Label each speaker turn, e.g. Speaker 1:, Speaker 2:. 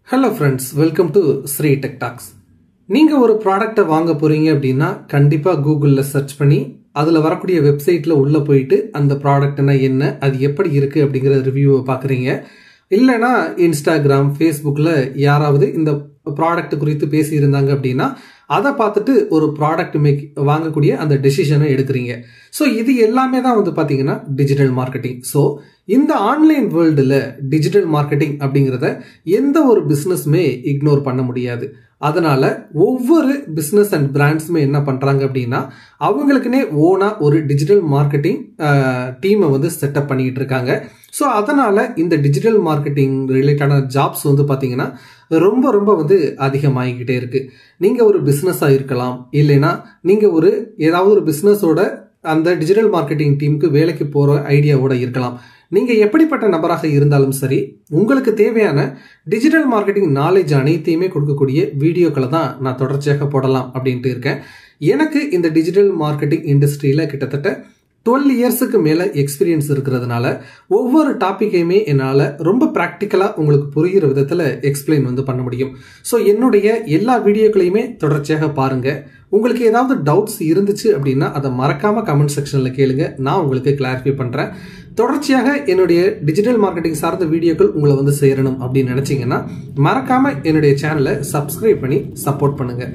Speaker 1: Hello friends, welcome to Sri Tech Talks. நீங்க ஒரு ப்ராடக்ட்டை வாங்க போறீங்க அப்படின்னா கண்டிப்பா கூகுள்ல சர்ச் பண்ணி அதுல வரக்கூடிய வெப்சைட்ல உள்ள போயிட்டு அந்த ப்ராடக்ட்னா என்ன, அது எப்படி இருக்கு அப்படிங்கற ரிவ்யூவை பாக்குறீங்க. இல்லனா இன்ஸ்டாகிராம், ஃபேஸ்புக்ல யாராவது இந்த ப்ராடக்ட் குறித்து பேசி இருந்தாங்க அப்படின்னா அதை பார்த்துட்டு ஒரு ப்ராடக்ட் வாங்கக்கூடிய அந்த டெசிஷனை எடுக்கிறீங்க. ஸோ இது எல்லாமே தான் வந்து பார்த்தீங்கன்னா டிஜிட்டல் மார்க்கெட்டிங். ஸோ இந்த ஆன்லைன் வேர்ல்டில் டிஜிட்டல் மார்க்கெட்டிங் அப்படிங்கிறத எந்த ஒரு பிஸ்னஸுமே இக்னோர் பண்ண முடியாது. அதனால ஒவ்வொரு பிஸ்னஸ் அண்ட் பிராண்ட்ஸுமே என்ன பண்ணுறாங்க அப்படின்னா அவங்களுக்குன்னே ஓனாக ஒரு டிஜிட்டல் மார்க்கெட்டிங் டீமை வந்து செட்டப் பண்ணிக்கிட்டு இருக்காங்க. ஸோ அதனால இந்த டிஜிட்டல் மார்க்கெட்டிங் ரிலேட்டடான ஜாப்ஸ் வந்து பார்த்தீங்கன்னா ரொம்ப ரொம்ப வந்து அதிகமாகிக்கிட்டே இருக்கு. நீங்கள் ஒரு பிஸ்னஸாக இருக்கலாம், இல்லைன்னா நீங்கள் ஏதாவது ஒரு பிஸ்னஸோட அந்த டிஜிட்டல் மார்க்கெட்டிங் டீமுக்கு வேலைக்கு போகிற ஐடியாவோட இருக்கலாம். நீங்கள் எப்படிப்பட்ட நபராக இருந்தாலும் சரி, உங்களுக்கு தேவையான டிஜிட்டல் மார்க்கெட்டிங் நாலேஜ் அனைத்தையுமே கொடுக்கக்கூடிய வீடியோக்களை தான் நான் தொடர்ச்சியாக போடலாம் அப்படின்ட்டு இருக்கேன். எனக்கு இந்த டிஜிட்டல் மார்க்கெட்டிங் இண்டஸ்ட்ரியில் கிட்டத்தட்ட 12 இயர்ஸுக்கு மேலே எக்ஸ்பீரியன்ஸ் இருக்கிறதுனால ஒவ்வொரு டாப்பிக்கையுமே என்னால் ரொம்ப ப்ராக்டிக்கலாக உங்களுக்கு புரிகிற விதத்தில் எக்ஸ்பிளைன் வந்து பண்ண முடியும். ஸோ என்னுடைய எல்லா வீடியோக்களையுமே தொடர்ச்சியாக பாருங்கள். உங்களுக்கு ஏதாவது டவுட்ஸ் இருந்துச்சு அப்படின்னா அதை மறக்காமல் கமெண்ட் செக்ஷனில் கேளுங்க, நான் உங்களுக்கு கிளாரிஃபை பண்ணுறேன். தொடர்ச்சியாக என்னுடைய டிஜிட்டல் மார்க்கெட்டிங் சார்ந்த வீடியோக்கள் உங்களை வந்து சேரணும் அப்படின்னு நினச்சிங்கன்னா மறக்காமல் என்னுடைய சேனலை சப்ஸ்கிரைப் பண்ணி சப்போர்ட் பண்ணுங்கள்.